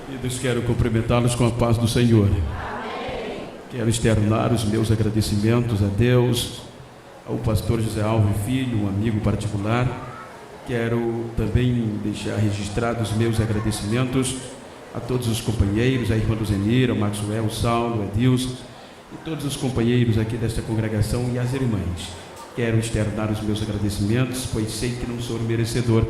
Queridos, quero cumprimentá-los com a paz do Senhor. Amém. Quero externar os meus agradecimentos a Deus, ao pastor José Alves Filho, um amigo particular. Quero também deixar registrados os meus agradecimentos a todos os companheiros, a irmã Luzenira, o Maxwell, o Saulo, o Edilson e todos os companheiros aqui desta congregação e as irmãs. Quero externar os meus agradecimentos, pois sei que não sou merecedor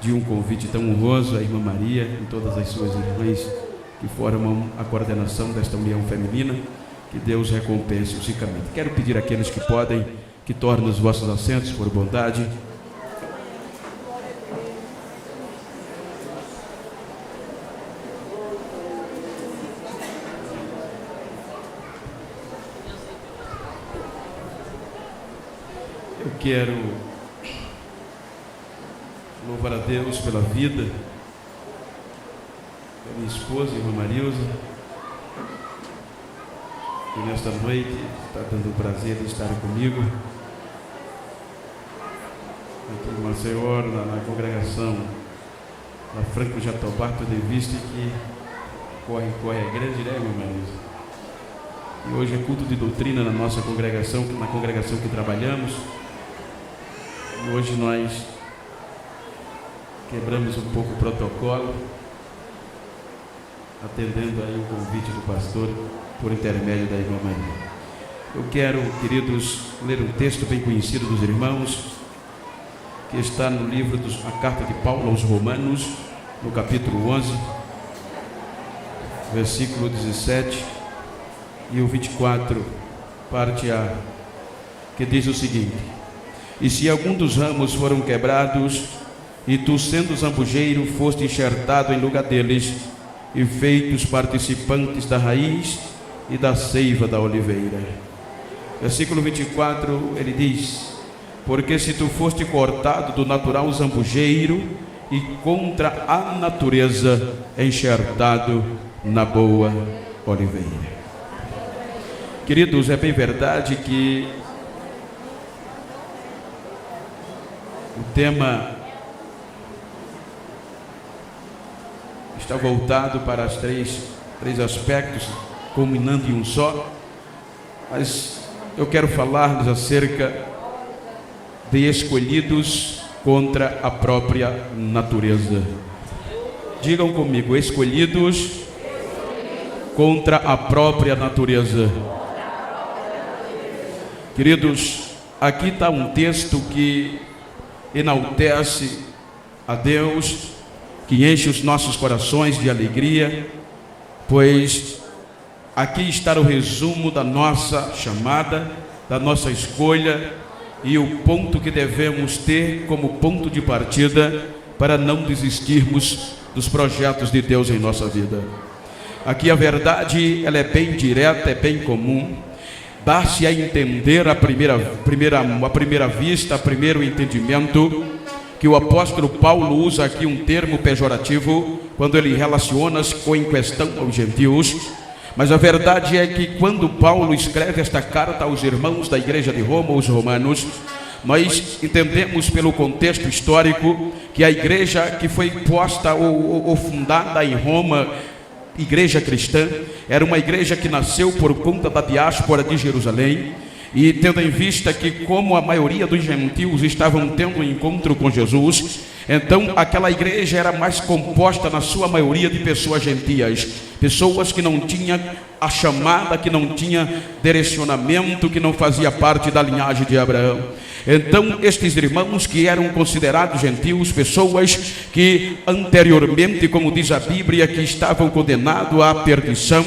de um convite tão honroso, a irmã Maria e todas as suas irmãs que formam a coordenação desta união feminina. Que Deus recompense-os ricamente. Quero pedir àqueles que podem que tornem os vossos assentos por bondade. Eu quero louvar a Deus pela vida da minha esposa, irmã Marilza, que nesta noite está dando o prazer de estar comigo aqui em Maceió, na congregação da Franco Jatobá, tendo em vista que corre é grande, né, irmã Marilza? E hoje é culto de doutrina na nossa congregação, na congregação que trabalhamos, e hoje nós quebramos um pouco o protocolo, atendendo aí o convite do pastor por intermédio da irmã Maria. Eu quero, queridos, ler um texto bem conhecido dos irmãos, que está no livro a carta de Paulo aos Romanos, no capítulo 11, versículo 17 e o 24, parte A, que diz o seguinte: e se algum dos ramos foram quebrados, e tu, sendo zambujeiro, foste enxertado em lugar deles, e feitos participantes da raiz e da seiva da oliveira. Versículo 24, ele diz: porque se tu foste cortado do natural zambujeiro, e contra a natureza enxertado na boa oliveira. Queridos, é bem verdade que o tema está voltado para os três aspectos, culminando em um só, mas eu quero falar-lhes acerca de escolhidos contra a própria natureza. Digam comigo: escolhidos contra a própria natureza. Queridos, aqui está um texto que enaltece a Deus, que enche os nossos corações de alegria, pois aqui está o resumo da nossa chamada, da nossa escolha e o ponto que devemos ter como ponto de partida para não desistirmos dos projetos de Deus em nossa vida. Aqui a verdade, ela é bem direta, é bem comum, dá-se a entender a primeira vista, a primeiro entendimento, que o apóstolo Paulo usa aqui um termo pejorativo quando ele relaciona-se em questão aos gentios, mas a verdade é que quando Paulo escreve esta carta aos irmãos da igreja de Roma, os romanos, nós entendemos pelo contexto histórico que a igreja que foi posta ou fundada em Roma, igreja cristã, era uma igreja que nasceu por conta da diáspora de Jerusalém. E tendo em vista que, como a maioria dos gentios estavam tendo um encontro com Jesus, então aquela igreja era mais composta na sua maioria de pessoas gentias, pessoas que não tinham a chamada, que não tinham direcionamento, que não fazia parte da linhagem de Abraão. Então estes irmãos que eram considerados gentios, pessoas que anteriormente, como diz a Bíblia, que estavam condenados à perdição,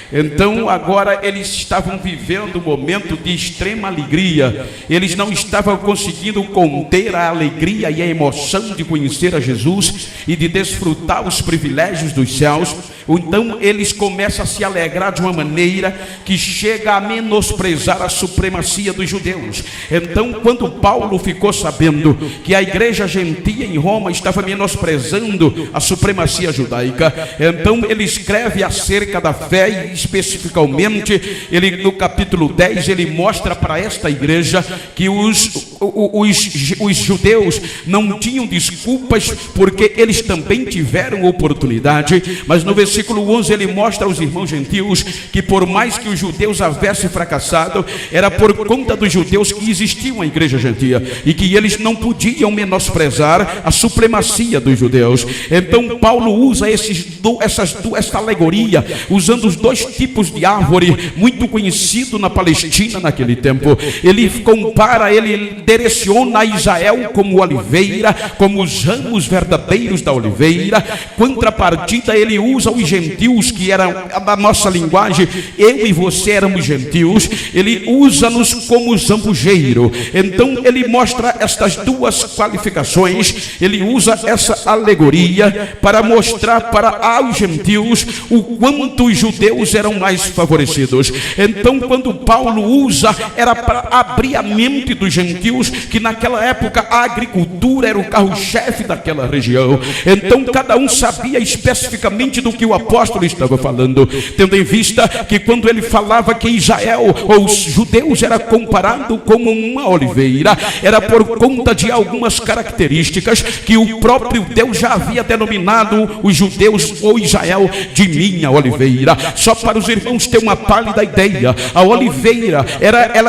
então agora eles estavam vivendo um momento de extrema alegria. Eles não estavam conseguindo conter a alegria e a emoção de conhecer a Jesus e de desfrutar os privilégios dos céus. Então eles começam a se alegrar de uma maneira que chega a menosprezar a supremacia dos judeus. Então, quando Paulo ficou sabendo que a igreja gentia em Roma estava menosprezando a supremacia judaica, então ele escreve acerca da fé, e especificamente ele, no capítulo 10, ele mostra para esta igreja que os os judeus não tinham desculpas, porque eles também tiveram oportunidade, mas no versículo 11 ele mostra aos irmãos gentios que por mais que os judeus houvessem fracassado, era por conta dos judeus que existiam a igreja gentia, e que eles não podiam menosprezar a supremacia dos judeus. Então Paulo usa essa alegoria, usando os dois tipos de árvore muito conhecido na Palestina naquele tempo. Ele compara, ele direciona a Israel como oliveira, como os ramos verdadeiros da oliveira. Contrapartida, ele usa os gentios, que era a nossa linguagem, eu e você éramos gentios. Ele usa-nos como zambujeiro. Então ele mostra estas duas qualificações, ele usa essa alegoria para mostrar para os gentios o quanto os judeus eram mais favorecidos. Então quando Paulo usa, era para abrir a mente dos gentios, que naquela época a agricultura era o carro-chefe daquela região. Então cada um sabia especificamente do que o apóstolo estava falando, tendo em vista que quando ele falava que Israel ou os judeus era comparado como uma oliveira, era por conta de algumas características que o próprio Deus já havia denominado os judeus ou Israel de minha oliveira. Só para os irmãos ter uma pálida ideia, a oliveira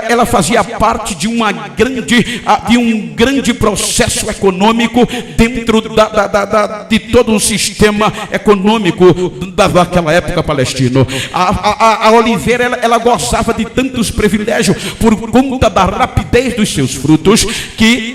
ela fazia parte de um grande processo econômico dentro de todo o sistema econômico daquela época palestino. A oliveira ela gozava de tantos privilégios por conta da rapidez dos seus frutos, que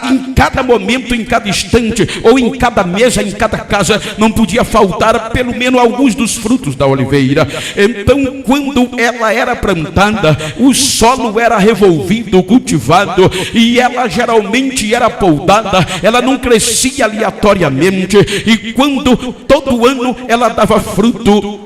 em cada momento, em cada instante, ou em cada mesa, em cada casa, não podia faltar pelo menos alguns dos frutos da oliveira. Então quando ela era plantada, o solo era revolvido, cultivado, e ela geralmente era podada, ela não crescia aleatoriamente, e quando todo ano ela dava fruto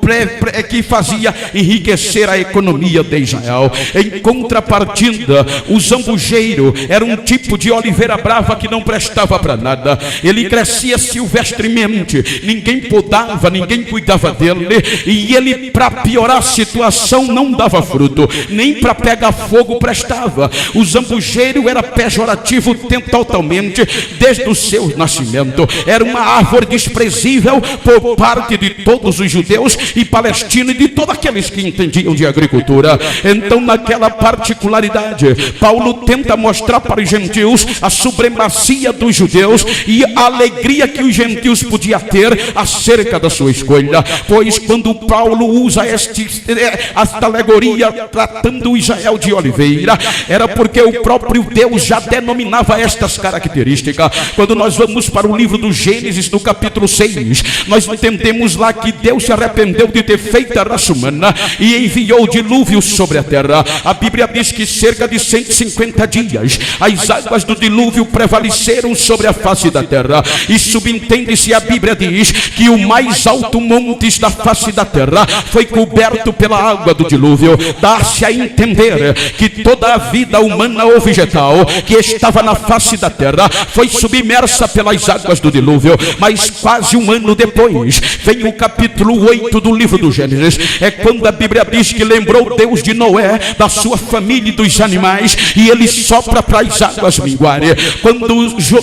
que fazia enriquecer a economia de Israel. Em contrapartida, o zambujeiro era um tipo de oliveira brava que não prestava para nada. Ele crescia silvestremente, ninguém podava, ninguém cuidava dele, e ele, para piorar a situação, não dava fruto, nem para pegar fogo prestava. O zambujeiro era pejorativo totalmente desde o seu nascimento. Era uma árvore desprezível por parte de todos os judeus e palestinos e de todos aqueles que entendiam de agricultura. Então naquela particularidade, Paulo tenta mostrar para os gentios a supremacia dos judeus e a alegria que os gentios podiam ter acerca da sua escolha. Pois quando Paulo usa esta alegoria tratando o Israel de oliveira, era porque o próprio Deus já denominava estas características. Quando nós vamos para o livro do Gênesis, no capítulo 6, nós entendemos lá que Deus se arrependeu de ter feito a raça humana e enviou o dilúvio sobre a terra. A Bíblia diz que cerca de 150 dias as águas do dilúvio prevaleceram sobre a face da terra, e subentende-se, a Bíblia diz que o mais alto monte da face da terra foi coberto pela água do dilúvio. Dá-se a entender que toda a vida humana ou vegetal que estava na face da terra foi submersa pelas águas do dilúvio. Mas quase um ano depois vem o capítulo 8 do livro do Gênesis, é quando a Bíblia diz que lembrou Deus de Noé, da sua família e dos animais, e ele sopra para as águas minguarem. Quando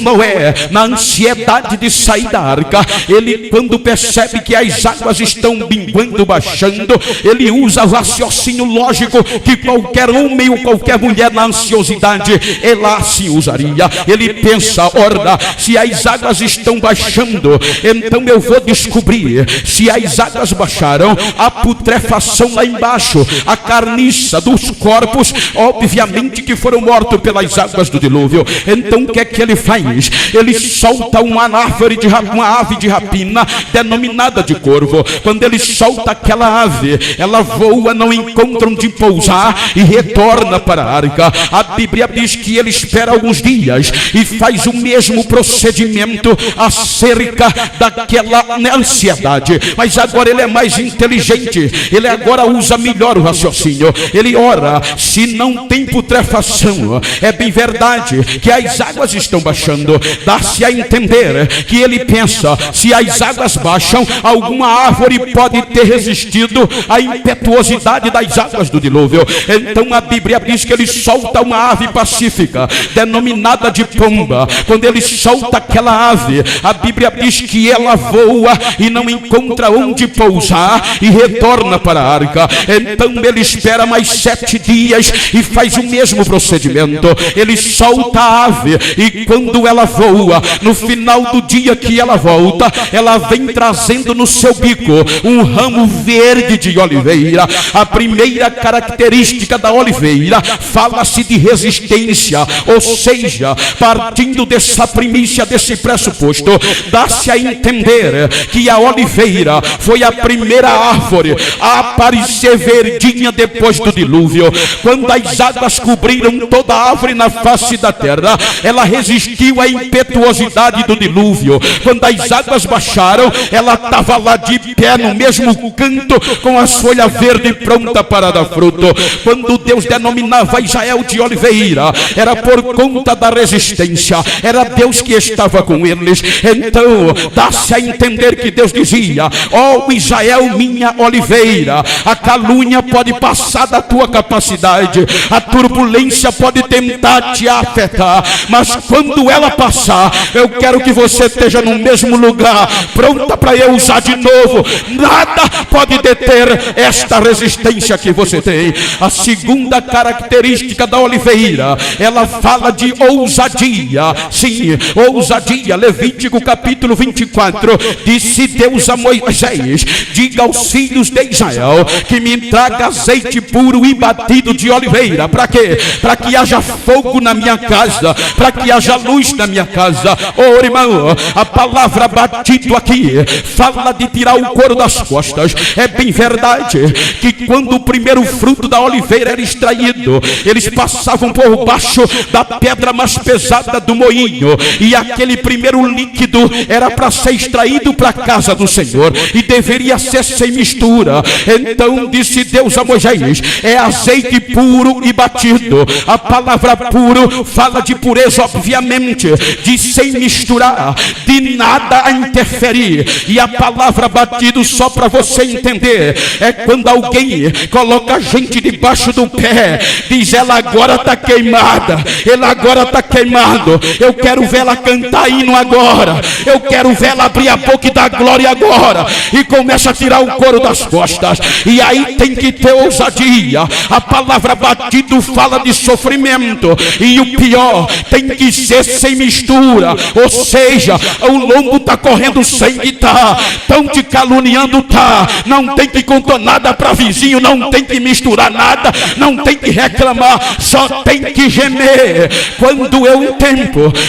Noé, na ansiedade de sair da arca, ele, quando percebe que as águas estão minguando, baixando, ele usa o raciocínio lógico que qualquer homem ou qualquer mulher na ansiosidade ela se usaria. Ele pensa: ora, se as águas estão baixando, então eu vou descobrir se as águas baixaram, a putrefação lá embaixo, a carniça dos corpos, obviamente que foram mortos pelas águas do dilúvio. Então o que é que ele faz? Ele solta uma ave de rapina denominada de corvo. Quando ele solta aquela ave, ela voa, não encontra onde pousar e retorna para a arca. A Bíblia diz que ele espera alguns dias e faz o mesmo procedimento acerca daquela ansiedade, mas agora ele é mais inteligente, ele agora usa melhor o raciocínio. Ele ora: se não tem putrefação, é bem verdade que as águas estão baixando. Dá-se a entender que ele pensa: se as águas baixam, alguma árvore pode ter resistido à impetuosidade das águas do dilúvio. Então a Bíblia diz que ele solta uma ave pacífica pacífica, denominada de pomba. Quando ele solta aquela ave, a Bíblia diz que ela voa e não encontra onde pousar e retorna para a arca. Então ele espera mais 7 dias e faz o mesmo procedimento. Ele solta a ave e quando ela voa, no final do dia que ela volta, ela vem trazendo no seu bico um ramo verde de oliveira. A primeira característica da oliveira fala-se de resistência, ou seja, partindo dessa primícia, desse pressuposto, dá-se a entender que a oliveira foi a primeira árvore a aparecer verdinha depois do dilúvio. Quando as águas cobriram toda a árvore na face da terra, ela resistiu à impetuosidade do dilúvio. Quando as águas baixaram, ela estava lá de pé no mesmo canto, com as folhas verdes pronta para dar fruto. Quando Deus denominava Israel de oliveira, era por conta da resistência, era Deus que estava com eles. Então dá-se a entender que Deus dizia: ó Israel, minha oliveira, a calúnia pode passar da tua capacidade, a turbulência pode tentar te afetar, mas quando ela passar, eu quero que você esteja no mesmo lugar, pronta para eu usar de novo. Nada pode deter esta resistência que você tem. A segunda característica da oliveira, ela fala de ousadia. Sim, ousadia. Levítico capítulo 24, disse Deus a Moisés: diga aos filhos de Israel que me traga azeite puro e batido de oliveira. Para quê? Para que haja fogo na minha casa, para que haja luz na minha casa. Oh irmão, a palavra batido aqui fala de tirar o couro das costas. É bem verdade que quando o primeiro fruto da oliveira era extraído, eles passavam por baixo da pedra mais pesada do moinho, e aquele primeiro líquido era para ser extraído para a casa do Senhor e deveria ser sem mistura. Então disse Deus a Moisés: é azeite puro e batido. A palavra puro fala de pureza, obviamente, de sem misturar, de nada a interferir. E a palavra batido, só para você entender, é quando alguém coloca a gente debaixo do pé, diz: ela agora está queimada, ele agora está queimado, eu quero ver ela cantar hino agora, eu quero ver ela abrir a boca e dar glória agora, e começa a tirar o couro das costas. E aí tem que ter ousadia. A palavra batido fala de sofrimento, e o pior, tem que ser sem mistura, ou seja, o lombo está correndo sangue, tá, estão te caluniando, tá, não tem que contar nada para vizinho, não tem que misturar nada, não tem que reclamar, só tem que gemer. Quando eu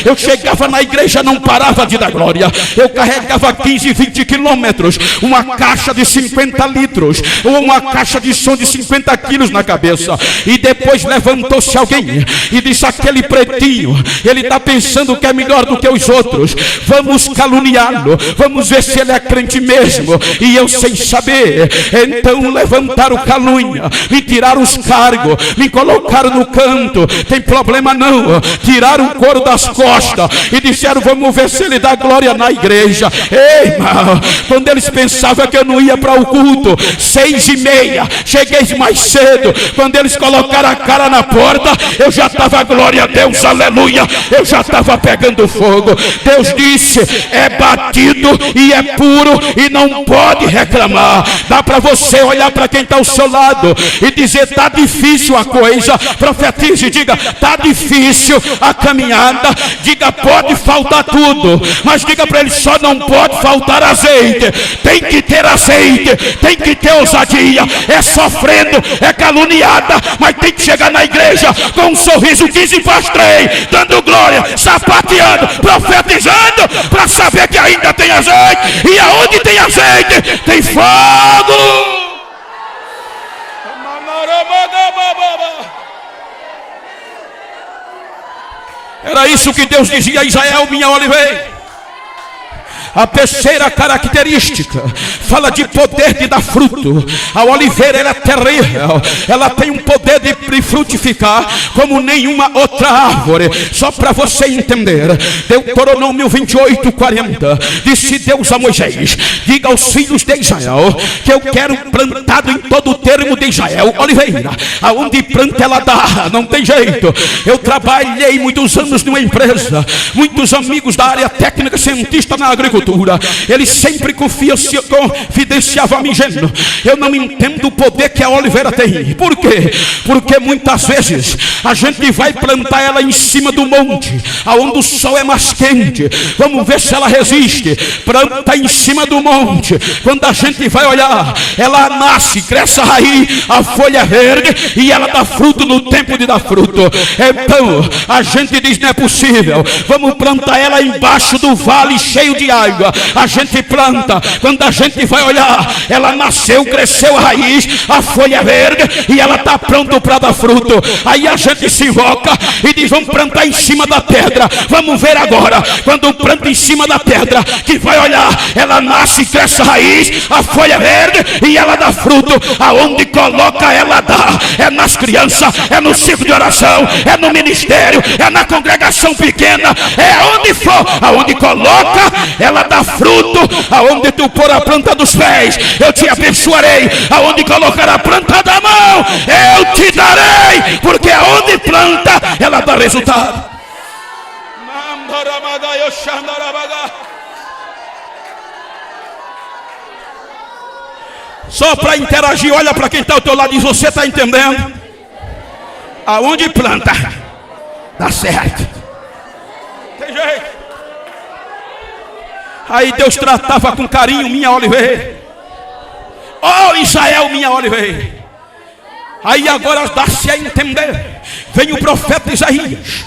eu chegava na igreja, não parava de dar glória. Eu carregava 15, 20 quilômetros, uma caixa de 50 litros, ou uma caixa de som de 50 quilos na cabeça, e depois levantou-se alguém e disse: aquele pretinho, ele está pensando que é melhor do que os outros, vamos caluniá-lo, vamos ver se ele é crente mesmo. E eu, sem saber, então levantaram calúnia, me tiraram os cargos, me colocaram no canto. Tem problema não, tiraram o couro das costas e disseram: vamos ver se ele dá glória na igreja. Ei, irmão, quando eles pensavam que eu não ia para o culto, 6h30, cheguei mais cedo. Quando eles colocaram a cara na porta, eu já estava, glória a Deus, aleluia, eu já estava pegando fogo. Deus disse: é batido e é puro e não pode reclamar. Dá para você olhar para quem está ao seu lado e dizer: está difícil a coisa. Profetize, diga: está difícil a caminhada. Diga: pode faltar tudo, mas diga para ele: só não pode faltar azeite. Tem que ter azeite, tem que ter ousadia. É sofrendo, é caluniada, mas tem que chegar na igreja com um sorriso 15/3, dando glória, sapateando, profetizando, para saber que ainda tem azeite. E aonde tem azeite, tem fogo. Era isso que Deus dizia a Israel: minha oliveira, A terceira característica fala de poder de dar fruto. A oliveira, ela é terrível, ela tem um poder de frutificar como nenhuma outra árvore. Só para você entender, Deuteronômio 28:40, disse Deus a Moisés: diga aos filhos de Israel que eu quero plantado em todo o termo de Israel oliveira. Aonde planta ela dá, não tem jeito. Eu trabalhei muitos anos numa empresa, muitos amigos da área técnica, cientista na agricultura, eles sempre confidenciavam a mim, dizendo: eu não entendo o poder que a oliveira tem. Por quê? Porque muitas vezes a gente vai plantar ela em cima do monte, aonde o sol é mais quente. Vamos ver se ela resiste. Planta em cima do monte, quando a gente vai olhar, ela nasce, cresce a raiz, a folha é verde e ela dá fruto no tempo de dar fruto. Então a gente diz: não é possível, vamos plantar ela embaixo do vale cheio de água. A gente planta, quando a gente vai olhar, ela nasceu, cresceu a raiz, a folha é verde e ela está pronta para dar fruto. Aí a gente se invoca e diz: vamos plantar em cima da pedra. Vamos ver agora, quando planta em cima da pedra, que vai olhar, ela nasce, cresce a raiz, a folha é verde e ela dá fruto. Aonde coloca ela dá, é nas crianças, é no ciclo de oração, é no ministério, é na congregação pequena, é onde for, aonde coloca ela dá fruto. Aonde tu pôr a planta dos pés, eu te abençoarei. Aonde colocar a planta da mão, eu te darei, porque aonde planta ela dá resultado. Só para interagir, olha para quem está ao teu lado e diz: você está entendendo? Aonde planta dá certo. Tem jeito. Aí Deus tratava com carinho minha oliveira. Oh Israel, minha oliveira. Aí agora dá-se a entender. Vem o profeta Isaías.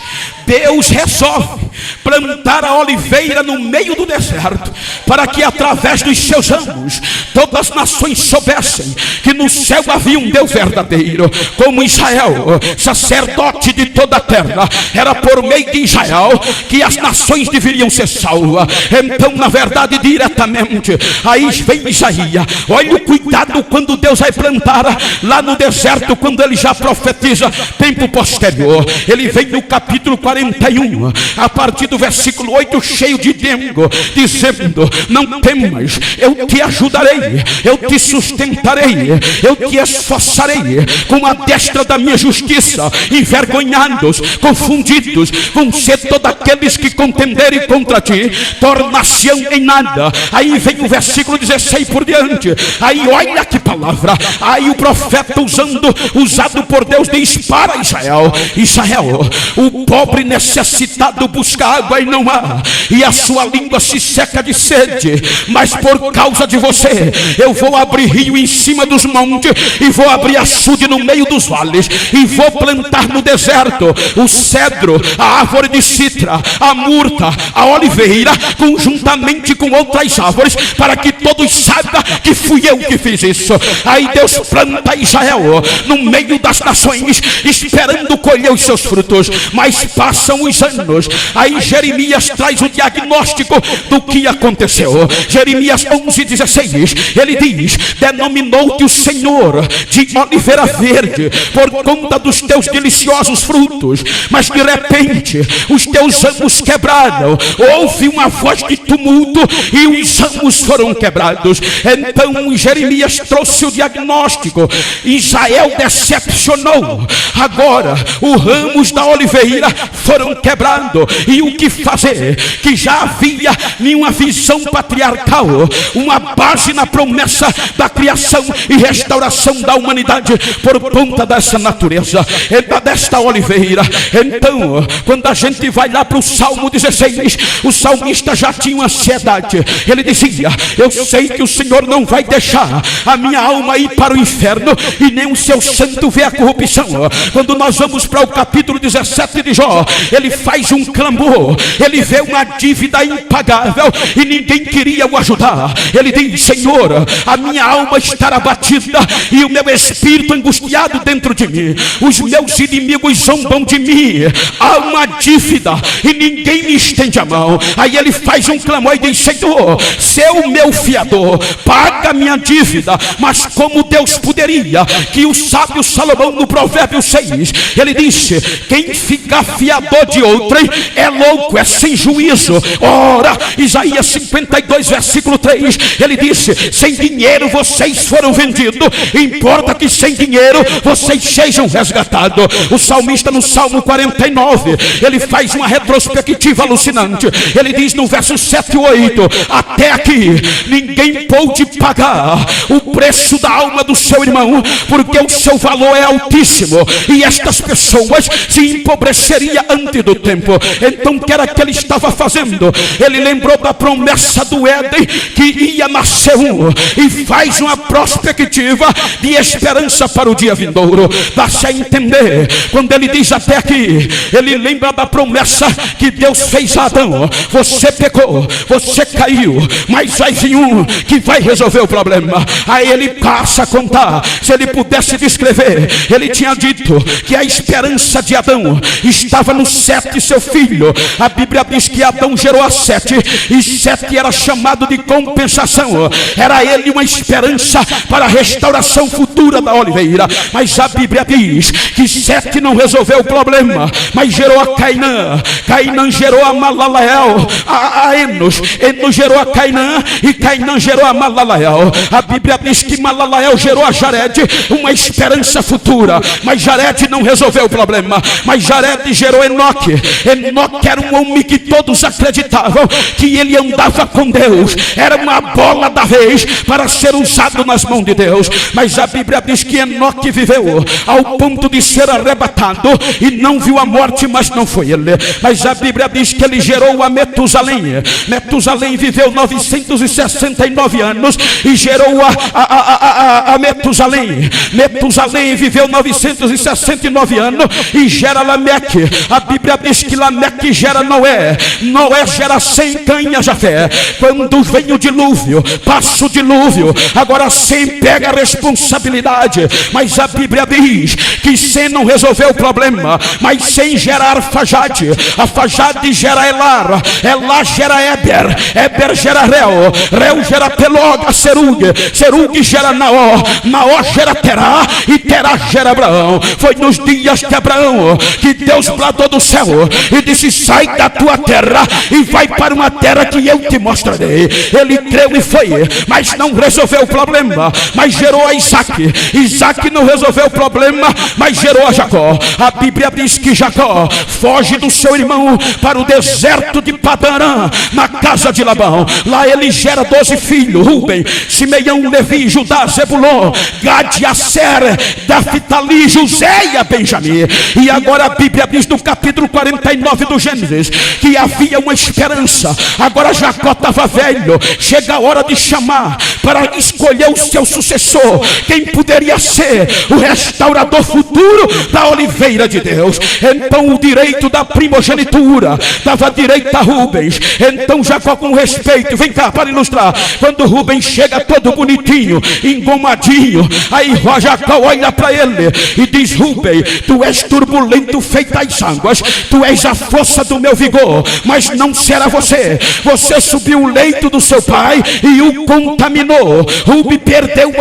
Deus resolve plantar a oliveira no meio do deserto, para que através dos seus ramos todas as nações soubessem que no céu havia um Deus verdadeiro. Como Israel, sacerdote de toda a terra, era por meio de Israel que as nações deveriam ser salvas. Então, na verdade, diretamente, aí vem Isaías. Olha o cuidado quando Deus vai plantar lá no deserto, quando ele já profetiza tempo posterior. Ele vem no capítulo 41, a partir do versículo 8, cheio de dengo, dizendo: não temas, eu te ajudarei, eu te sustentarei, eu te esforçarei com a destra da minha justiça. Envergonhados, confundidos, vão ser todos aqueles que contenderem contra ti, tornar-se-ão em nada. Aí vem o versículo 16 por diante. Aí olha que palavra. Aí o profeta usado por Deus diz para Israel: Israel, o pobre necessitado busca água e não há, e a sua língua se seca de sede, mas por causa de você eu vou abrir rio em cima dos montes, e vou abrir açude no meio dos vales, e vou plantar no deserto o cedro, a árvore de citra, a murta, a oliveira, conjuntamente com outras árvores, para que todos saibam que fui eu que fiz isso. Aí Deus planta Israel no meio das nações, esperando colher os seus frutos. Mas passam os anos, aí Jeremias traz o diagnóstico do que aconteceu. Jeremias 11:16, ele diz: denominou-te o Senhor de oliveira verde por conta dos teus deliciosos frutos, mas de repente os teus ramos quebraram, houve uma voz de tumulto e os ramos foram quebrados. Então Jeremias trouxe o diagnóstico. Israel decepcionou. Agora os ramos da oliveira foram quebrando, e o que fazer? Que já havia nenhuma visão patriarcal, uma base na promessa da criação e restauração da humanidade por conta dessa natureza, desta oliveira. Então, quando a gente vai lá para o Salmo 16, o salmista já tinha ansiedade. Ele dizia: eu sei que o Senhor não vai deixar a minha alma ir para o inferno, e nem o seu santo ver a corrupção. Quando nós vamos para o capítulo 17 de Jó, ele faz um clamor clamou, ele vê uma dívida impagável e ninguém queria o ajudar. Ele diz: Senhor, a minha alma está abatida e o meu espírito angustiado dentro de mim. Os meus inimigos zombam de mim. Há uma dívida e ninguém me estende a mão. Aí ele faz um clamor e diz: Senhor, seu meu fiador, paga minha dívida. Mas como Deus poderia? Que o sábio Salomão, no Provérbio 6, ele disse: quem fica fiador de outrem é louco, é sem juízo. Ora, Isaías 52, versículo 3, ele disse: sem dinheiro vocês foram vendidos, importa que sem dinheiro vocês sejam resgatados. O salmista, no Salmo 49, ele faz uma retrospectiva alucinante. Ele diz no verso 7 e 8: até aqui ninguém pôde pagar o preço da alma do seu irmão, porque o seu valor é altíssimo, e estas pessoas se empobreceriam antes do tempo. Então, o que era que ele estava fazendo? Ele lembrou da promessa do Éden, que ia nascer um, e faz uma perspectiva de esperança para o dia vindouro. Dá-se a entender, quando ele diz até aqui, ele lembra da promessa que Deus fez a Adão: você pecou, você caiu, mas vai vir um que vai resolver o problema. Aí ele passa a contar. Se ele pudesse descrever, ele tinha dito que a esperança de Adão estava no Sete, seu filho. A Bíblia diz que Adão gerou a Sete, e Sete era chamado de compensação. Era ele uma esperança para a restauração futura da oliveira. Mas a Bíblia diz que Sete não resolveu o problema, mas gerou a Cainã. Cainã gerou a Malalael, a Enos. Enos gerou a Cainã, e Cainã gerou a Malalael. A Bíblia diz que Malalael gerou a Jared, uma esperança futura. Mas Jared não resolveu o problema, mas Jared gerou Enoque. Enoque era um homem que todos acreditavam que ele andava com Deus, era uma bola da vez para ser usado nas mãos de Deus. Mas a Bíblia diz que Enoque viveu ao ponto de ser arrebatado e não viu a morte, mas não foi ele. Mas a Bíblia diz que ele gerou a Metusalém. Metusalém viveu 969 anos e gerou a Metusalém. Metusalém viveu 969 anos e gera Lameque. A Bíblia diz que Lameque gera Noé. Noé gera Sem, Cã e Jafé. Quando vem o dilúvio, passa o dilúvio, agora Sem pega a responsabilidade. Mas a Bíblia diz que Sem não resolveu o problema, mas Sem gera Arfajade. Arfajade gera Elar. Elar gera Éber. Éber gera Reu. Reu gera Pelog, Serug. Serug gera Naó. Naó gera Terá, e Terá gera Abraão. Foi nos dias de Abraão que Deus bradou do céu e disse: sai da tua terra e vai para uma terra que eu te mostrarei. Ele creu e foi, mas não resolveu o problema, mas gerou a Isaac. Isaac não resolveu o problema, mas gerou a Jacó. A Bíblia diz que Jacó foge do seu irmão para o deserto de Padarã, na casa de Labão. Lá ele gera 12 filhos: Rubem, Simeão, Levi, Judá, Zebulon, Gade, Aser, Naphtali, José e Benjamim. E agora a Bíblia diz no capítulo 49 do Gênesis que havia uma esperança. Agora Jacó estava velho, chega a hora de chamar para escolher o seu sucessor. Quem poderia ser o restaurador futuro da oliveira de Deus? Então o direito da primogenitura dava direito a Rubens. Então Jacó, com respeito, vem cá para ilustrar, quando Rubens chega todo bonitinho, engomadinho, aí Jacó olha para ele e diz: Rubem, tu és turbulento feito as águas, tu és a força do meu vigor, mas não será você. Você subiu o leito do seu pai e o contaminou. Rubem perdeu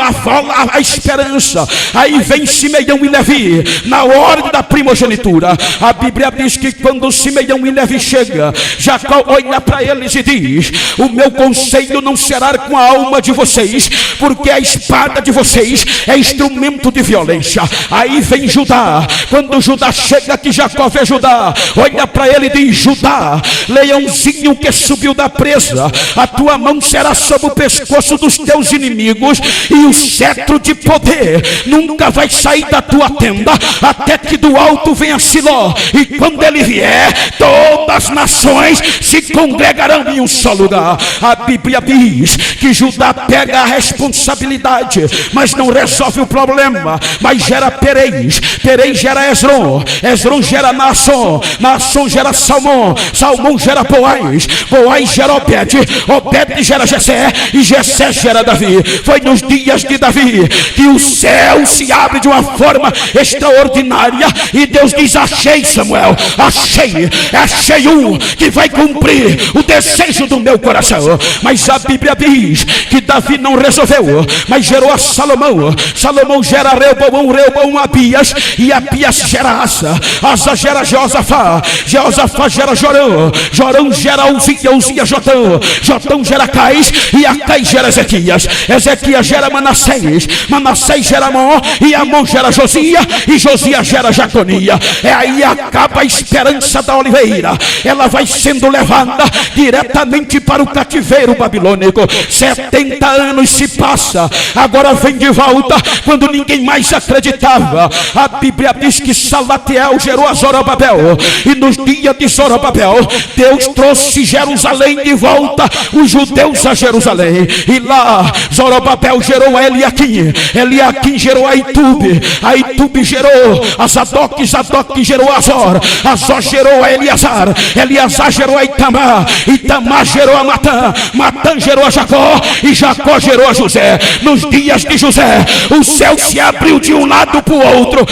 a esperança. Aí vem Simeão e Levi na ordem da primogenitura. A Bíblia diz que quando Simeão e Levi chega, Jacó olha para eles e diz: o meu conselho não será com a alma de vocês, porque a espada de vocês é instrumento de violência. Aí vem Judá. Quando Judá chega, que Jacó vê Judá, olha para ele e diz: Judá, leãozinho que subiu da presa, a tua mão será sobre o pescoço dos teus inimigos, e o cetro de poder nunca vai sair da tua tenda, até que do alto venha Siló, e quando ele vier, todas as nações se congregarão em um só lugar. A Bíblia diz que Judá pega a responsabilidade, mas não resolve o problema, mas gera Perez. Perez gera Esrom. Esrom gera Naasson. Naasson gera gera Salmão, Salmão gera Boaz, Boaz gera Obed, Obed gera Jessé, e Jessé gera Davi. Foi nos dias de Davi que o céu se abre de uma forma extraordinária, e Deus diz: achei, Samuel, achei um que vai cumprir o desejo do meu coração. Mas a Bíblia diz que Davi não resolveu, mas gerou a Salomão. Salomão gera Reubão Abias, e Abias gera Asa, Asa gera Jeosafá, Jeosafá gera Jorão, Jorão gera Uzia, Jotão gera Cais, e Acais gera Ezequias, Ezequias gera Manassés, Manassés gera Amon, e Amon gera Josia, e Josia gera Jaconia. Aí acaba a esperança da oliveira, ela vai sendo levada diretamente para o cativeiro babilônico. 70 anos se passa, agora vem de volta quando ninguém mais acreditava. A Bíblia diz que Salatiel gerou a Zorobabel, e nos dias de Zorobabel Deus trouxe Jerusalém de volta, os judeus a Jerusalém, e lá Zorobabel gerou a Eliaquim, Eliaquim gerou a Aitube gerou a Zadok, Zadok gerou a Azor, Azor gerou a Eleazar, Eleazar gerou a Itamar, Itamar gerou a Matã, Matã gerou a Jacó, e Jacó gerou a José. Nos dias de José o céu se abriu de um lado para o outro,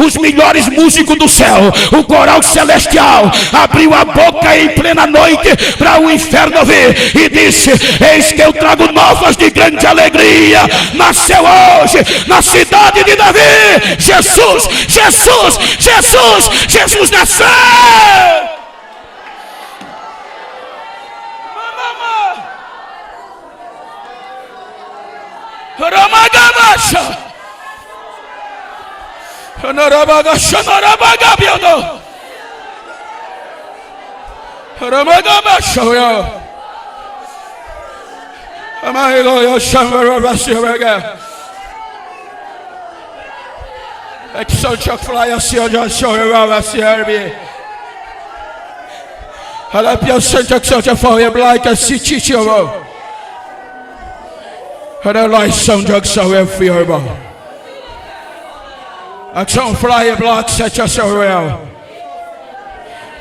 os melhores músicos do céu, o coral celestial abriu a boca em plena noite para o inferno ouvir, e disse: eis que eu trago novas de grande alegria, nasceu hoje na cidade de Davi Jesus, Jesus, Jesus, Jesus nasceu.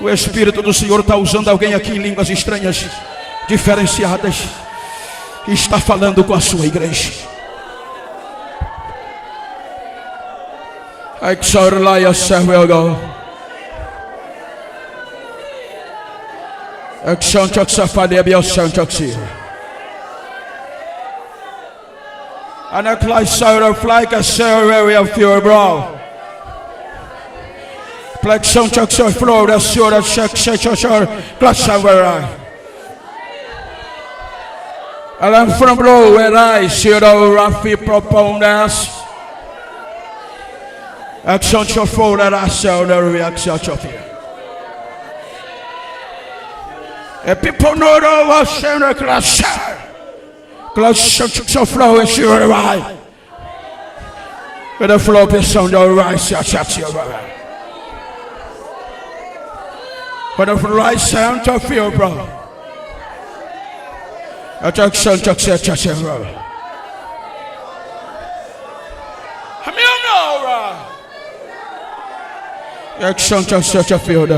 O Espírito do Senhor está usando alguém aqui em línguas estranhas, diferenciadas, e está falando com a sua igreja. And a clay soda like a ceremony of your brow. Like some chucks of floor, the sort of check, glass somewhere. And I'm from below where I see the Rafi proponents. Action shot for that I saw the reaction of here. And people know the was in the class. Glass of flow is your right. With the flow is sound your right, shut your right. For the right sound of your brother. A junction to such a road. I mean, no, action to such a field.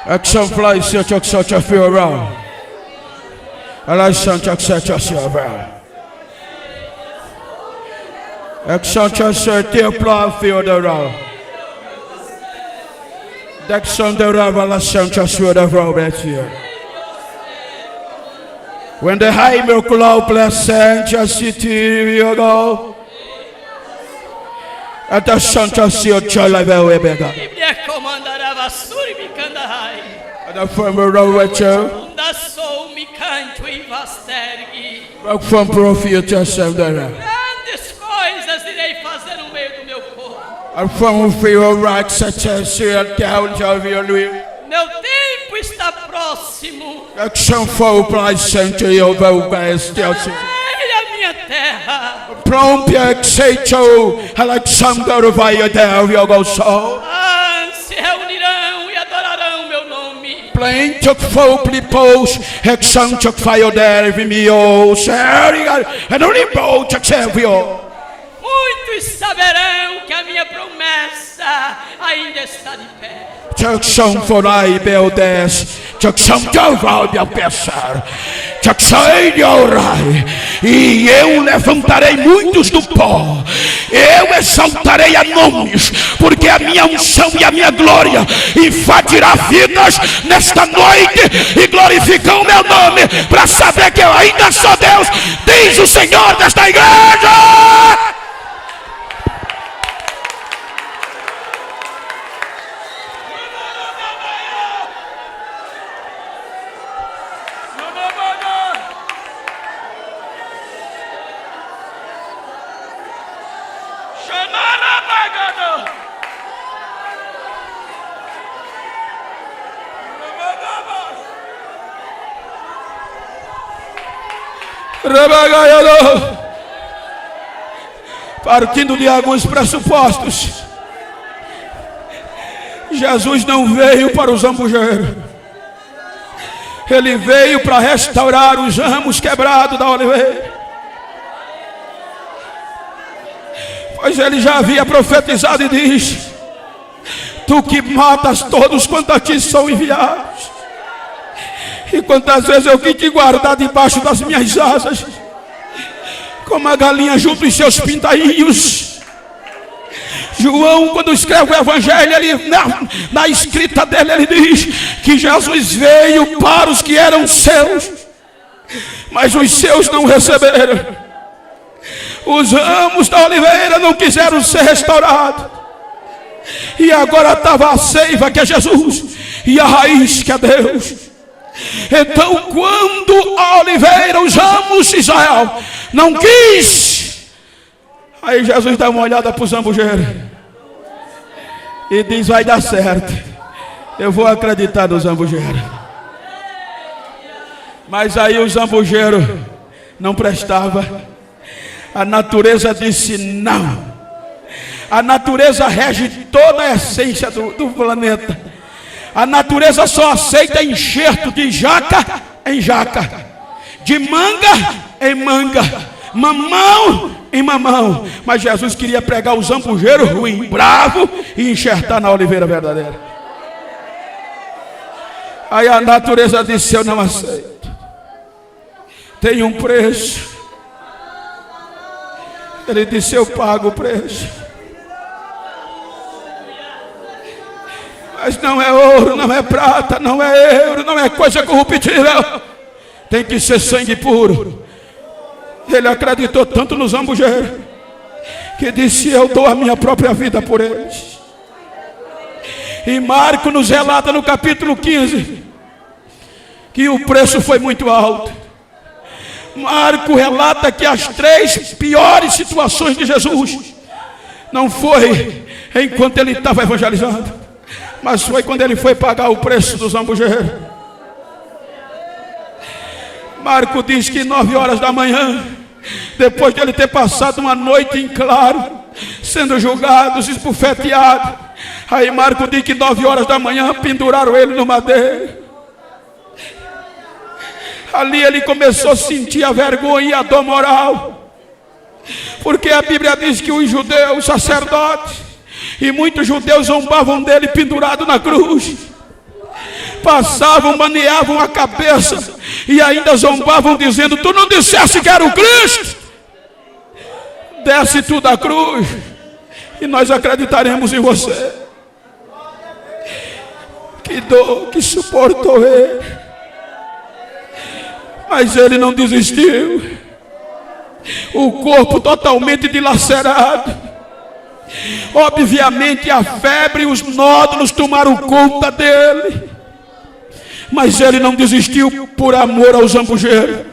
Action flies such a field around. A license to such a silver. Action to such a plow field around. That's on the revelation just with the Robert here. When the high cloud blessing just city you go. At the Santa Seal Chalava Webega. And the former Rowacho. Back from prophetess and the a form of your right, such as your down of your living. Meu tempo está próximo. Action for price century over by Stelson. A minha terra. Prompt Execho, Alexander of Ayadel, Yogo Soul. Se reunirão e adorarão meu nome. Plain took folk post, Hexan took fire there, Vimeo, Serial, and only boat, Exevio. Muito muitos saberão que a minha promessa ainda está de pé. E eu levantarei muitos do pó, eu exaltarei a nomes, porque a minha unção e a minha glória invadirá vidas nesta noite e glorificam o meu nome, para saber que eu ainda sou Deus, diz o Senhor desta igreja. Partindo de alguns pressupostos, Jesus não veio para o zambujeiro, ele veio para restaurar os ramos quebrados da oliveira, pois ele já havia profetizado e diz: tu que matas todos quanto a ti são enviados. E quantas vezes eu quis te guardar debaixo das minhas asas, como a galinha junto os seus pintainhos. João, quando escreve o evangelho, ele, na escrita dele, ele diz que Jesus veio para os que eram seus, mas os seus não receberam. Os ramos da oliveira não quiseram ser restaurados, e agora estava a seiva, que é Jesus, e a raiz, que é Deus. Então, quando a oliveira, os ramos, Israel não quis, aí Jesus dá uma olhada para o zambujeiro e diz: vai dar certo, eu vou acreditar no zambujeiro. Mas aí o zambujeiro não prestava, a natureza disse não. A natureza rege toda a essência do planeta. A natureza só aceita enxerto de jaca em jaca, de manga em manga, mamão em mamão. Mas Jesus queria pregar o zambujeiro ruim, bravo, e enxertar na oliveira verdadeira. Aí a natureza disse: eu não aceito, tem um preço. Ele disse: eu pago o preço. Mas não é ouro, não é prata, não é euro, não é coisa corruptível, tem que ser sangue puro. Ele acreditou tanto no zambujeiro que disse: eu dou a minha própria vida por eles. E Marco nos relata no capítulo 15 que o preço foi muito alto. Marco relata que as 3 piores situações de Jesus não foi enquanto ele estava evangelizando, mas foi quando ele foi pagar o preço do zambujeiro. Marco diz que 9 horas da manhã, depois de ele ter passado uma noite em claro, sendo julgado, esbofeteado, aí Marco diz que 9 horas da manhã penduraram ele no madeiro. Ali ele começou a sentir a vergonha e a dor moral, porque a Bíblia diz que os judeus, sacerdotes e muitos judeus zombavam dele pendurado na cruz. Passavam, maneavam a cabeça e ainda zombavam, dizendo: tu não disseste que era o Cristo? Desce tu da cruz e nós acreditaremos em você. Que dor que suportou ele, mas ele não desistiu. O corpo totalmente dilacerado, obviamente a febre e os nódulos tomaram conta dele, mas ele não desistiu por amor ao zambujeiro.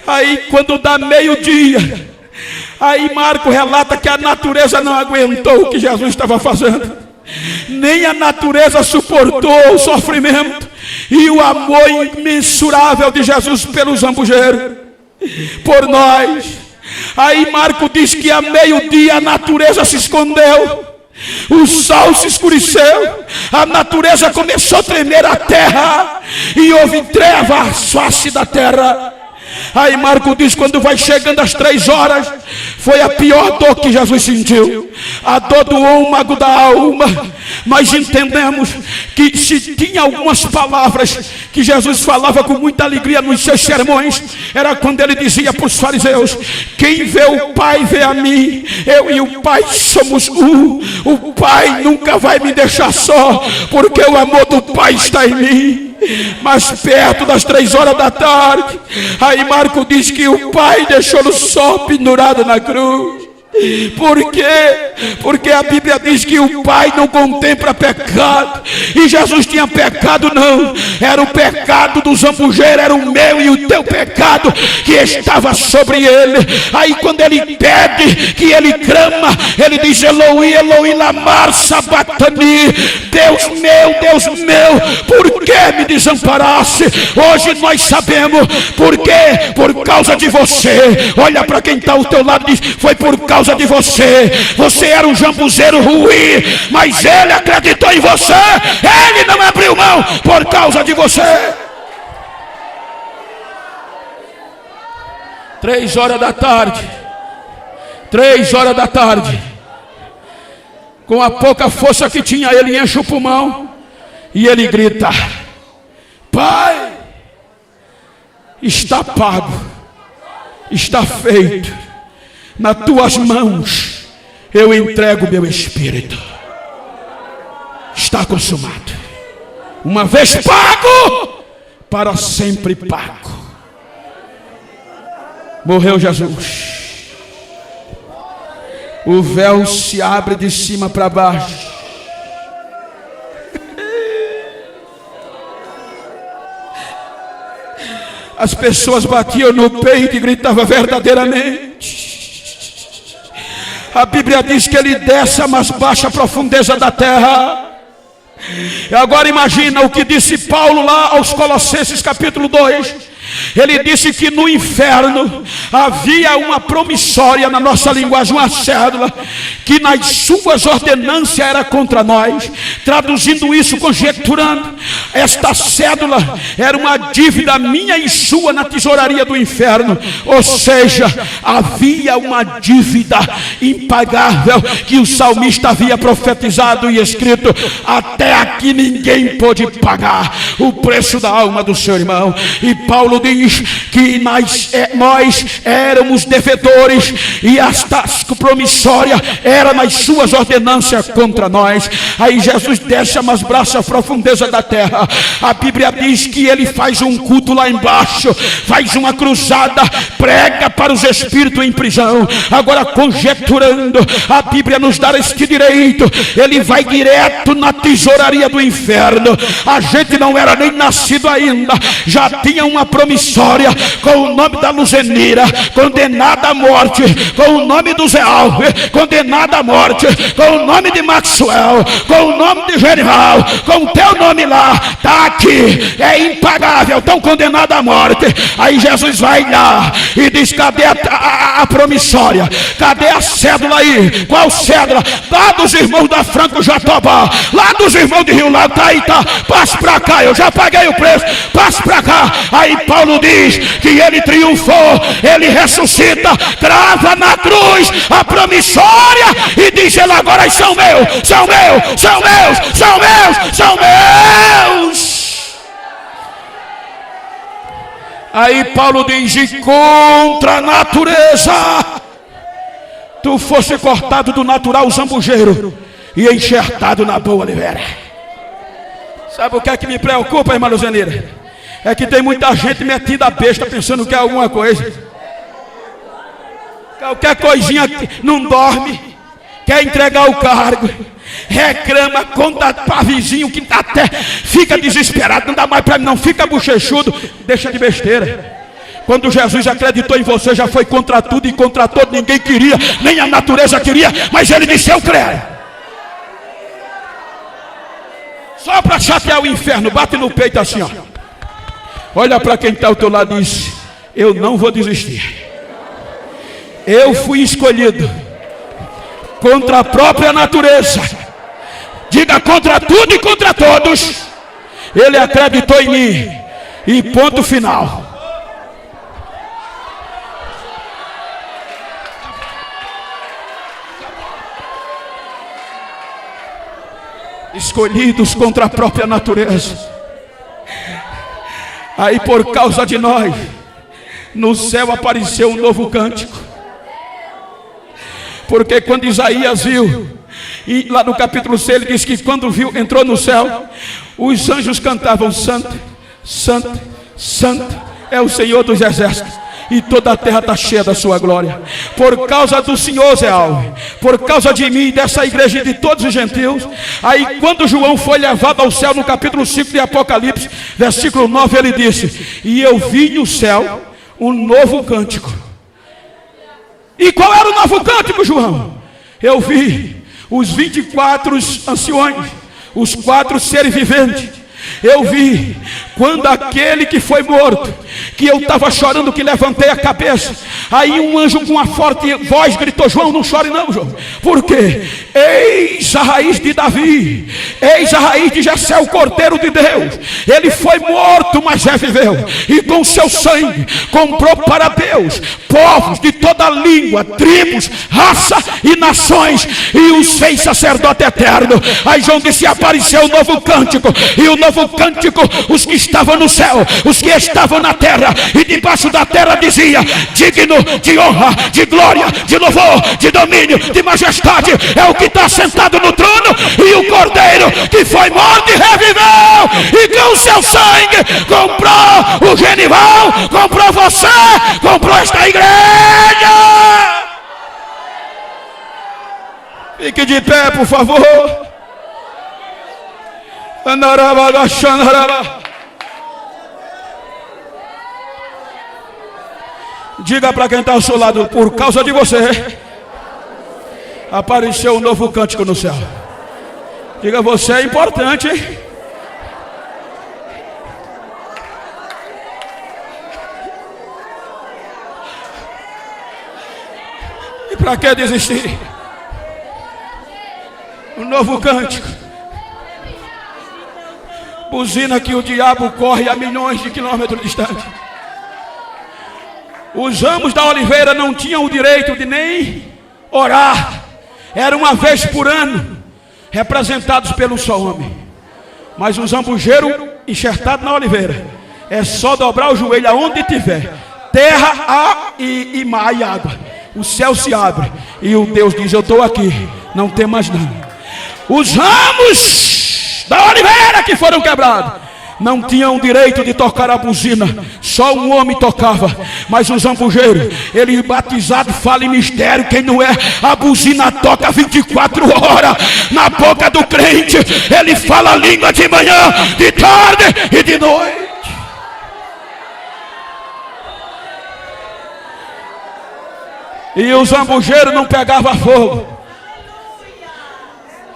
Aí quando dá meio-dia, aí Marco relata que a natureza não aguentou o que Jesus estava fazendo, nem a natureza suportou o sofrimento e o amor imensurável de Jesus pelo zambujeiro, por nós. Aí Marco diz que a meio-dia a natureza se escondeu, o sol se escureceu, a natureza começou a tremer a terra, e houve treva à face da terra. Aí Marco diz, quando vai chegando às 3 horas, foi a pior dor que Jesus sentiu, a dor do âmago da alma. Nós entendemos que se tinha algumas palavras que Jesus falava com muita alegria nos seus sermões, era quando ele dizia para os fariseus: quem vê o Pai vê a mim, eu e o Pai somos um. O Pai nunca vai me deixar só, porque o amor do Pai está em mim. Mas perto das 3 horas da tarde, aí Marco diz que o Pai deixou-no só pendurado na cruz. Por quê? Porque a Bíblia diz que o Pai não contempla pecado. E Jesus tinha pecado não, era o pecado do zambujeiro, era o meu e o teu pecado que estava sobre ele. Aí quando ele pede, que ele clama, ele diz: Eloi, Eloi, lama sabachthani, Deus meu, por que me desamparaste? Hoje nós sabemos por quê. Por causa de você. Olha para quem está ao teu lado e diz: foi por causa de você. Você era um jambuzeiro ruim, mas ele acreditou em você. Ele não abriu mão por causa de você. 3 horas da tarde, 3 horas da tarde, com a pouca força que tinha, ele enche o pulmão e ele grita: Pai, está pago, está feito. Nas tuas mãos eu entrego meu espírito. Está consumado. Uma vez pago, para sempre pago. Morreu Jesus. O véu se abre de cima para baixo. As pessoas batiam no peito e gritavam verdadeiramente. A Bíblia diz que ele desce a mais baixa profundeza da terra. E agora imagina o que disse Paulo lá aos Colossenses capítulo 2. Ele disse que no inferno havia uma promissória, na nossa linguagem uma cédula, que nas suas ordenâncias era contra nós. Traduzindo isso, conjecturando, esta cédula era uma dívida minha e sua na tesouraria do inferno. Ou seja, havia uma dívida impagável que o salmista havia profetizado e escrito: até aqui ninguém pôde pagar o preço da alma do seu irmão. E Paulo diz que nós éramos devedores, e esta promissória era nas suas ordenâncias contra nós. Aí Jesus desce a mais baixa profundeza da terra. A Bíblia diz que ele faz um culto lá embaixo, faz uma cruzada, prega para os espíritos em prisão. Agora, conjecturando, a Bíblia nos dá este direito: ele vai direto na tesouraria do inferno. A gente não era nem nascido ainda, já tinha uma promissória com o nome da Luzenira, condenada à morte, com o nome do Zé Alves, condenada à morte, com o nome de Maxwell, com o nome de Genival, com o teu nome lá, está aqui, é impagável, estão condenados à morte. Aí Jesus vai lá e diz: cadê a promissória? Cadê a cédula aí? Qual cédula? Lá dos irmãos da Franco Jatobá, lá dos irmãos de Rio Lago, tá aí, tá, passe para cá, eu já paguei o preço, passe para cá. Aí Paulo diz que ele triunfou, ele ressuscita, crava na cruz a promissória e diz: ele agora são meus, são meus, são meus, são meus, são meus. Aí Paulo diz: e contra a natureza tu fosse cortado do natural zambujeiro e enxertado na boa oliveira. Sabe o que é que me preocupa, irmã Luzenira? É que tem muita gente metida a besta pensando que é alguma coisa. Qualquer coisinha não dorme, quer entregar o cargo, reclama, conta para vizinho que até fica desesperado, não dá mais para mim não, fica bochechudo, deixa de besteira. Quando Jesus acreditou em você, já foi contra tudo e contra todo, ninguém queria, nem a natureza queria, mas ele disse: eu creio. Só para chatear o inferno, bate no peito assim, ó. Olha para quem está ao teu lado e diz: eu não vou desistir. Eu fui escolhido contra a própria natureza. Diga: contra tudo e contra todos, ele acreditou em mim. E ponto final. escolhidos contra a própria natureza. Aí por causa de nós, no céu apareceu um novo cântico. Porque quando Isaías viu, e lá no capítulo 6 ele diz que quando viu, entrou no céu, os anjos cantavam: Santo, Santo, Santo é o Senhor dos exércitos, e toda a terra está cheia da sua glória. Por causa do Senhor, Zé Alves, por causa de mim, dessa igreja e de todos os gentios. Aí quando João foi levado ao céu, no capítulo 5 de Apocalipse, versículo 9, ele disse: e eu vi no céu um novo cântico. E qual era o novo cântico, João? Eu vi os 24 anciões, os 4 seres viventes. Eu vi quando aquele que foi morto, que eu estava chorando, que levantei a cabeça, aí um anjo com uma forte voz gritou: João, não chore não, João. Por quê? Eis a raiz de Davi, eis a raiz de Jessé, o Cordeiro de Deus. Ele foi morto, mas reviveu, e com seu sangue comprou para Deus povos de toda língua, tribos, raça e nações, e os fez sacerdote eterno. Aí João disse: apareceu um novo cântico, e o novo cântico, os que estavam no céu, os que estavam na terra e debaixo da terra, dizia: digno de honra, de glória, de louvor, de domínio, de majestade é o que está sentado no trono, e o Cordeiro que foi morto e reviveu, e com o seu sangue comprou o Genival, comprou você, comprou esta igreja. Fique de pé, por favor. Diga para quem está ao seu lado: por causa de você apareceu um novo cântico no céu. Diga: você é importante, hein? E para que desistir? Um novo cântico. Buzina que o diabo corre a milhões de quilômetros distante. Os ramos da oliveira não tinham o direito de nem orar. Era uma vez por ano, representados pelo só homem. Mas os zambujeiros enxertados na oliveira, é só dobrar o joelho aonde tiver, terra e mar e água. O céu se abre e o Deus diz: eu estou aqui, não tem mais nada. Os ramos da oliveira que foram quebrados não tinham direito de tocar a buzina, só um homem tocava. Mas o zambujeiro, ele batizado, fala em mistério, quem não é, a buzina toca 24 horas na boca do crente. Ele fala a língua de manhã, de tarde e de noite. E o zambujeiro não pegava fogo.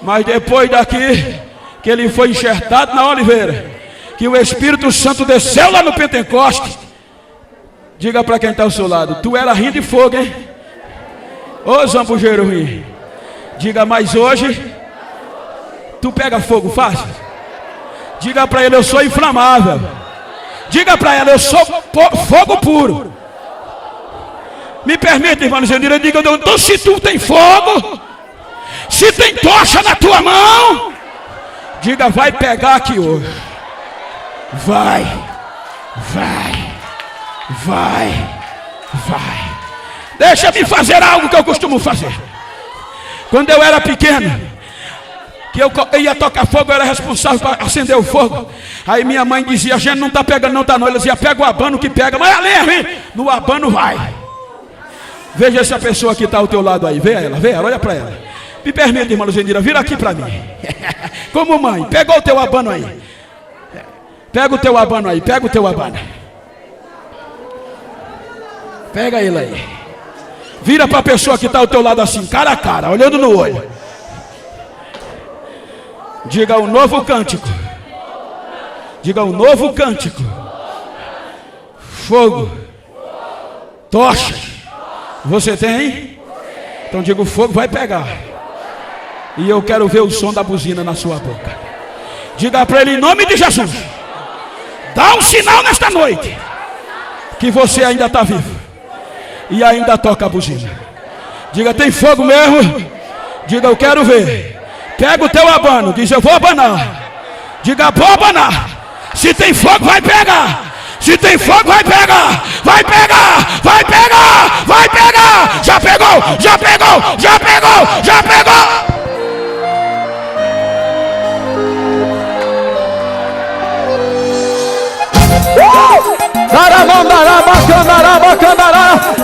Mas depois daqui, que ele foi enxertado na oliveira, que o Espírito Santo desceu lá no Pentecostes. Diga para quem está ao seu lado: tu era rindo de fogo, hein? Ô zambujeiro ruim. Diga: mas hoje tu pega fogo fácil. Diga para ele: eu sou inflamável. Diga para ela: eu sou fogo puro. Me permita, irmão Zenira, diga: então, se tu tem fogo, se tem tocha na tua mão, diga: vai pegar aqui hoje. Vai, vai, vai, vai. Deixa-me fazer algo que eu costumo fazer. Quando eu era pequeno, que eu ia tocar fogo, eu era responsável para acender o fogo. Aí minha mãe dizia: a gente não está pegando não, tá não. Ela dizia: pega o abano que pega. Mas além, no abano vai. Veja se a pessoa que está ao teu lado aí. Vê ela, olha para ela. Me permita, irmã Luzendira, vira aqui para mim. Como mãe, pegou o teu abano aí. Pega o teu abano aí, pega o teu abano. Pega ele aí. Vira para a pessoa que está ao teu lado assim, cara a cara, olhando no olho. Diga: um novo cântico. Diga: um novo cântico. Fogo. Tocha. Você tem? Então diga: o fogo vai pegar. E eu quero ver o som da buzina na sua boca. Diga para ele: em nome de Jesus, dá um sinal nesta noite que você ainda está vivo e ainda toca a buzina. Diga: tem fogo mesmo? Diga: eu quero ver Pega o teu abano, diz: eu vou abanar. Diga: vou abanar. Se tem fogo, vai pegar. Se tem fogo, vai pegar. Vai pegar, vai pegar, vai pegar. Já pegou, já pegou, já pegou, já pegou.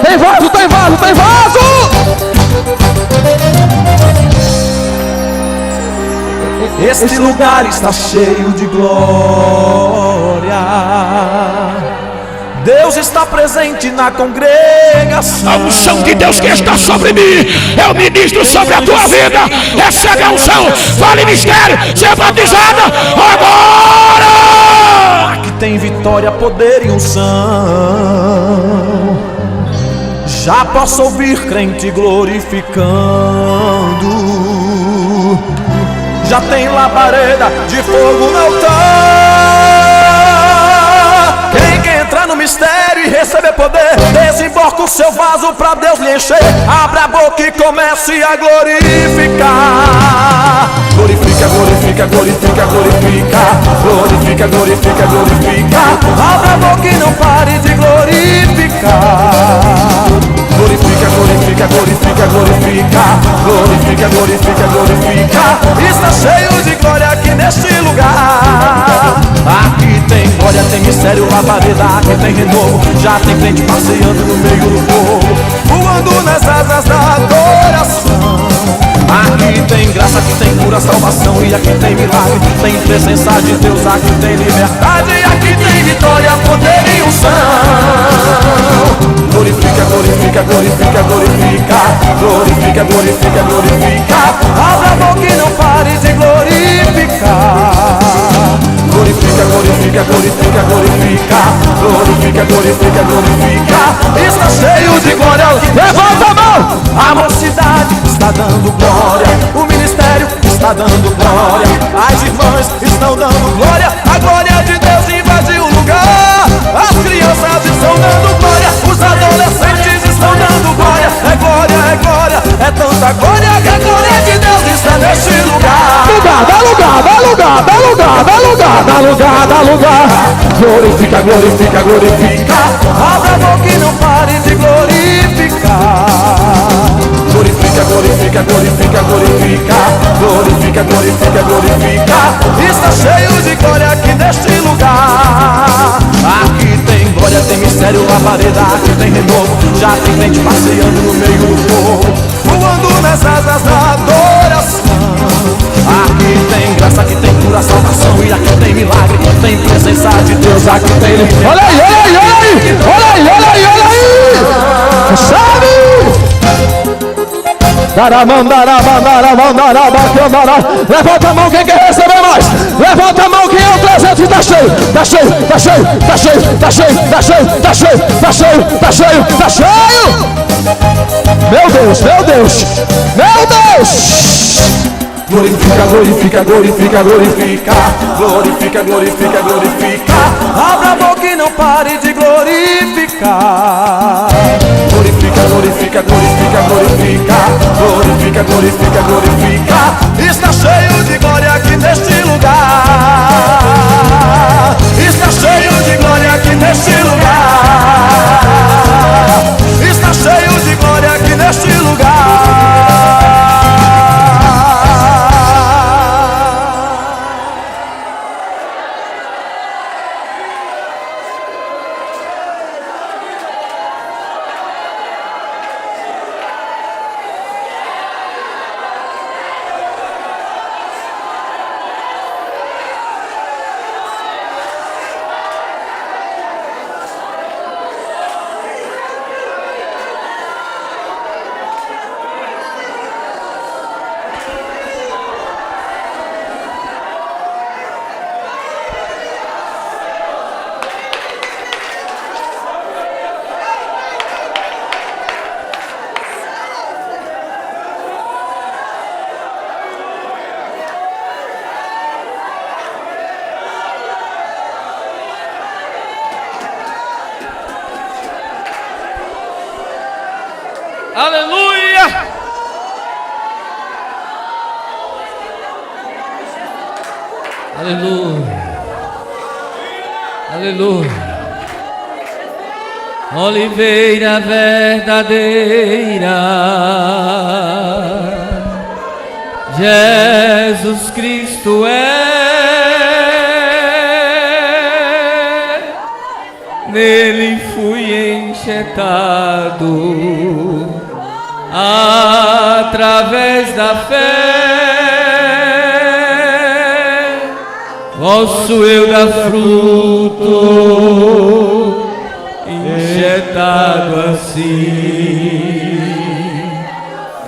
Tem vaso, tem vaso, tem vaso. Este lugar está cheio de glória. Deus está presente na congregação. A unção de Deus que está sobre mim, eu ministro sobre a tua vida. Recebe a unção, fale mistério, seja batizada agora. Aqui tem vitória, poder e unção. Já posso ouvir crente glorificando. Já tem labareda de fogo no altar. Quem quer entrar no mistério e receber poder, desemboca o seu vaso pra Deus lhe encher. Abra a boca e comece a glorificar. Glorifica, glorifica, glorifica, glorifica. Glorifica, glorifica, glorifica. Abra a boca e não pare de glorificar. Glorifica, glorifica, glorifica, glorifica. Glorifica, glorifica, glorifica. Está cheio de glória aqui neste lugar. Aqui tem glória, tem mistério, labareda, aqui tem renovo. Já tem crente passeando no meio do povo, voando nas asas da adoração. Aqui tem graça, aqui tem cura, salvação. E aqui tem milagre, tem presença de Deus. Aqui tem liberdade, aqui tem vitória, poder e unção. Glorifica, glorifica, glorifica, glorifica. Glorifica, glorifica, glorifica. Abra a boca e não pare de glorificar. Glorifica, glorifica, glorifica, glorifica. Glorifica, glorifica, glorifica. Está cheio de glória. Levanta a mão. A mocidade está dando glória. O ministério está dando glória. As irmãs estão dando glória. A glória de Deus invadiu o lugar. As crianças estão dando glória. Os adolescentes estão dando glória. É glória, é glória. É tanta glória que a glória de Deus está neste lugar. Dá lugar, dá lugar, dá lugar, dá lugar, dá lugar, dá lugar. Glorifica, glorifica, glorifica. Abra a boca e não pare de glorificar. Glorifica, glorifica, glorifica, glorifica. Glorifica, glorifica, glorifica. Está cheio de glória aqui neste lugar. Aqui tem glória, tem mistério, labareda, aqui tem renovo. Já tem gente passeando no meio do povo, voando nas asas da adoração. Aqui tem graça, aqui tem cura, salvação. E aqui tem milagre, tem presença de Deus. Aqui tem liberdade. Olha aí, olha aí, olha aí, olha aí, olha aí, olha aí. Sabe? Levanta a mão quem quer receber mais. Levanta a mão quem é o 300 e tá cheio. Tá cheio, tá cheio, tá cheio, tá cheio, tá cheio, tá cheio, tá cheio, tá cheio, tá cheio. Meu Deus, meu Deus, meu Deus. Glorifica, glorifica, glorifica, glorifica. Glorifica, glorifica, glorifica. Abra a boca e não pare de glorificar. Glorifica, glorifica, glorifica, glorifica. Glorifica, glorifica, glorifica. Está cheio de glória aqui neste lugar. Está cheio de glória aqui neste lugar. Está cheio de glória aqui neste lugar. Aleluia! Aleluia. Aleluia. Oliveira verdadeira, Jesus Cristo nele fui enxertado através da fé, posso eu dar fruto injetado assim.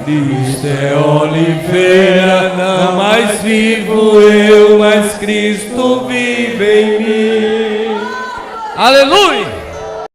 Cristo é oliveira, não mais vivo eu, mas Cristo vive em mim. Aleluia!